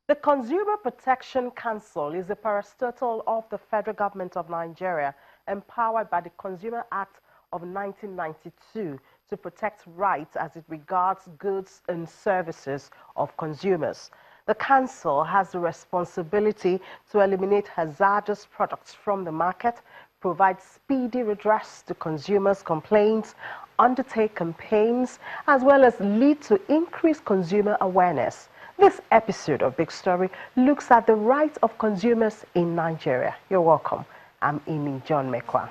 The Consumer Protection Council is a parastatal of the federal government of Nigeria, empowered by the Consumer Act of 1992 to protect rights as it regards goods and services of consumers. The council has the responsibility to eliminate hazardous products from the market, provide speedy redress to consumers' complaints, undertake campaigns, as well as lead to increased consumer awareness. This episode of Big Story looks at the rights of consumers in Nigeria. You're welcome. I'm Amy John Mekwa.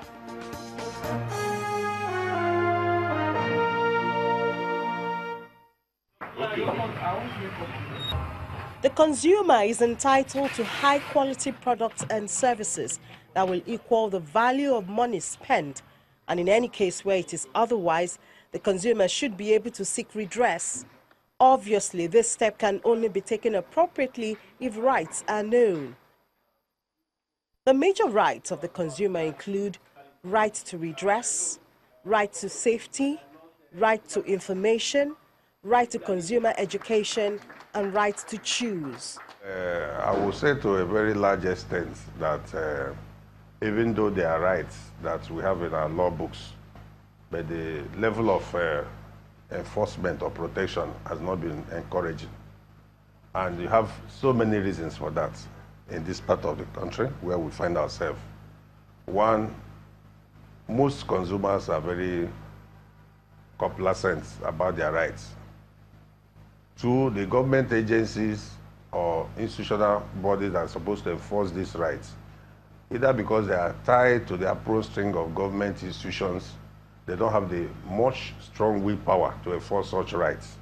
The consumer is entitled to high-quality products and services that will equal the value of money spent, and in any case where it is otherwise, the consumer should be able to seek redress. Obviously, this step can only be taken appropriately if rights are known. The major rights of the consumer include right to redress, right to safety, right to information, right to consumer education, and right to choose. I would say to a very large extent that even though there are rights that we have in our law books, but the level of enforcement or protection has not been encouraging. And you have so many reasons for that in this part of the country where we find ourselves. One, most consumers are very complacent about their rights. Two, the government agencies or institutional bodies that are supposed to enforce these rights, either because they are tied to the apron string of government institutions, they don't have the much strong willpower to enforce such rights.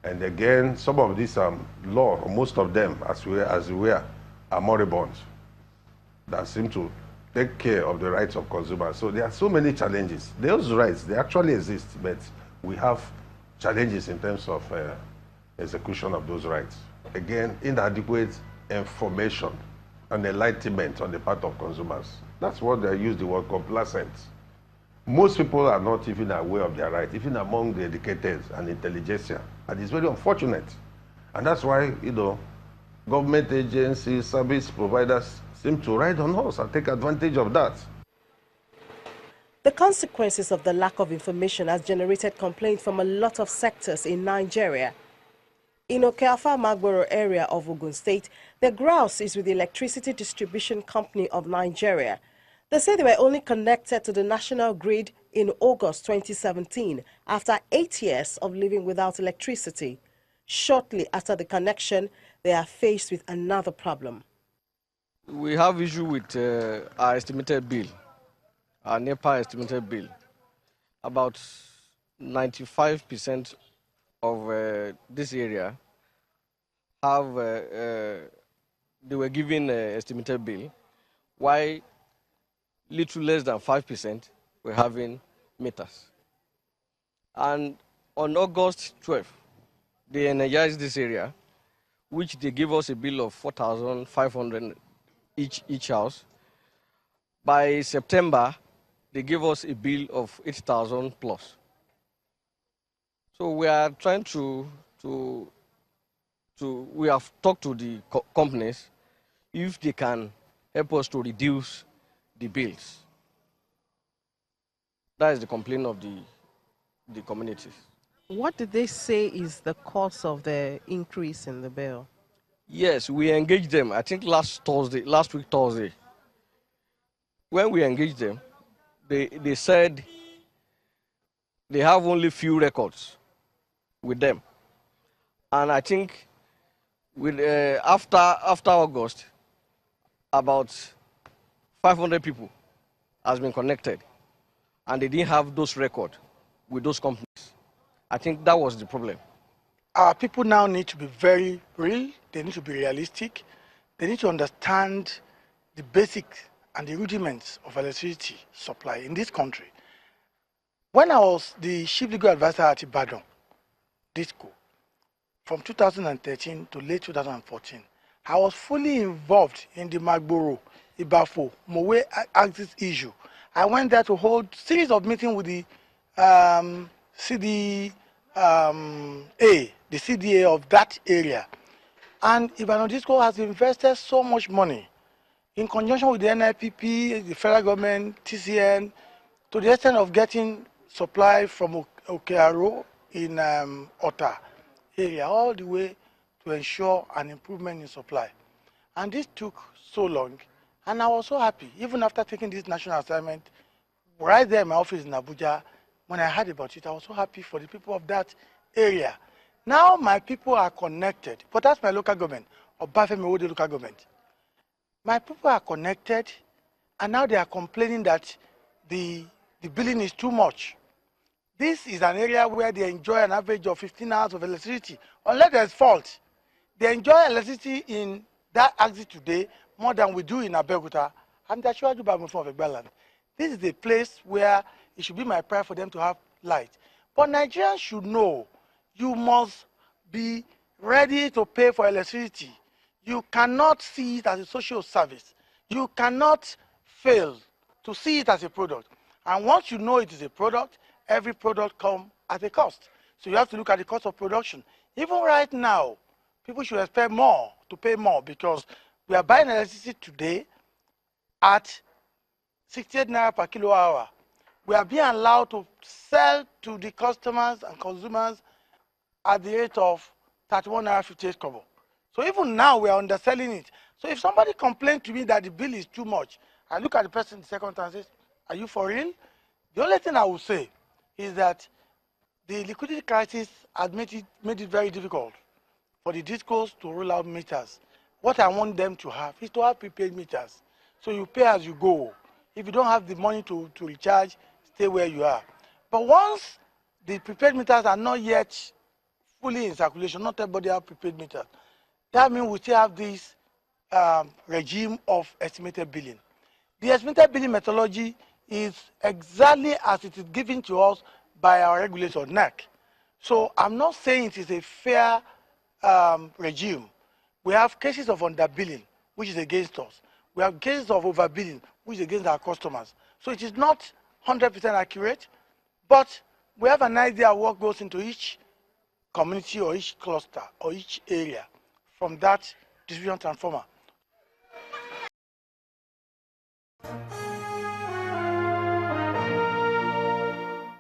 And again, some of these law, or most of them, as we were, are moribund that seem to take care of the rights of consumers. So there are so many challenges. Those rights, they actually exist, but we have challenges in terms of execution of those rights. Again, inadequate information and enlightenment on the part of consumers. That's what they use the word complacent. Most people are not even aware of their rights, even among the educated and intelligentsia. And it's very unfortunate. And that's why, government agencies, service providers seem to ride on us and take advantage of that. The consequences of the lack of information has generated complaints from a lot of sectors in Nigeria. In Okeafa Magboro area of Ogun State, the grouse is with the Electricity Distribution Company of Nigeria. They say they were only connected to the national grid in August 2017 after 8 years of living without electricity. Shortly after the connection, they are faced with another problem. We have issue with our estimated bill, our NEPA estimated bill. About 95% of this area have, they were given estimated bill, while little less than 5% were having meters. And on August 12th, they energized this area, which they gave us a bill of 4,500 each house. By September, they gave us a bill of 8,000 plus. So we are trying we have talked to the companies if they can help us to reduce the bills. That is the complaint of the communities. What did they say is the cause of the increase in the bill? Yes, we engaged them, I think last week Thursday. When we engaged them, they said they have only few records with them. And I think with after August, about 500 people has been connected, and they didn't have those records with those companies. I think that was the problem. Our people now need to be very real, they need to be realistic, they need to understand the basics and the rudiments of electricity supply in this country. When I was the chief legal advisor at Ibadan, DISCO, from 2013 to late 2014, I was fully involved in the Magboro, Ibafo, Mowe axis issue. I went there to hold series of meetings with the CDA, the CDA of that area. And Ibadan Disco has invested so much money in conjunction with the NIPP, the federal government, TCN, to the extent of getting supply from Okearo in Ota area, all the way to ensure an improvement in supply. And this took so long, and I was so happy, even after taking this national assignment, right there in my office in Abuja, when I heard about it, I was so happy for the people of that area. Now my people are connected, but that's my local government, Obafemi Owode local government. My people are connected, and now they are complaining that the billing is too much. This is an area where they enjoy an average of 15 hours of electricity, unless there's fault. They enjoy electricity in that axis today more than we do in Abeokuta. And that's why I do by from Egbaland. This is a place where it should be my prayer for them to have light. But Nigerians should know you must be ready to pay for electricity. You cannot see it as a social service. You cannot fail to see it as a product. And once you know it is a product, every product comes at a cost. So you have to look at the cost of production. Even right now, people should expect more, to pay more, because we are buying electricity today at 68 naira per kilowatt hour. We are being allowed to sell to the customers and consumers at the rate of 31 naira 58 kobo. So even now we are underselling it. So if somebody complains to me that the bill is too much, I look at the person the second time and say, are you for real? The only thing I will say is that the liquidity crisis has made it very difficult for the discos to roll out meters. What I want them to have is to have prepaid meters. So you pay as you go. If you don't have the money to recharge, stay where you are. But once the prepaid meters are not yet fully in circulation, not everybody have prepaid meters, that means we still have this regime of estimated billing. The estimated billing methodology is exactly as it is given to us by our regulator, NAC. So I'm not saying it is a fair regime. We have cases of underbilling, which is against us. We have cases of overbilling, which is against our customers. So it is not 100% accurate, but we have an idea of what goes into each community or each cluster or each area from that distribution transformer.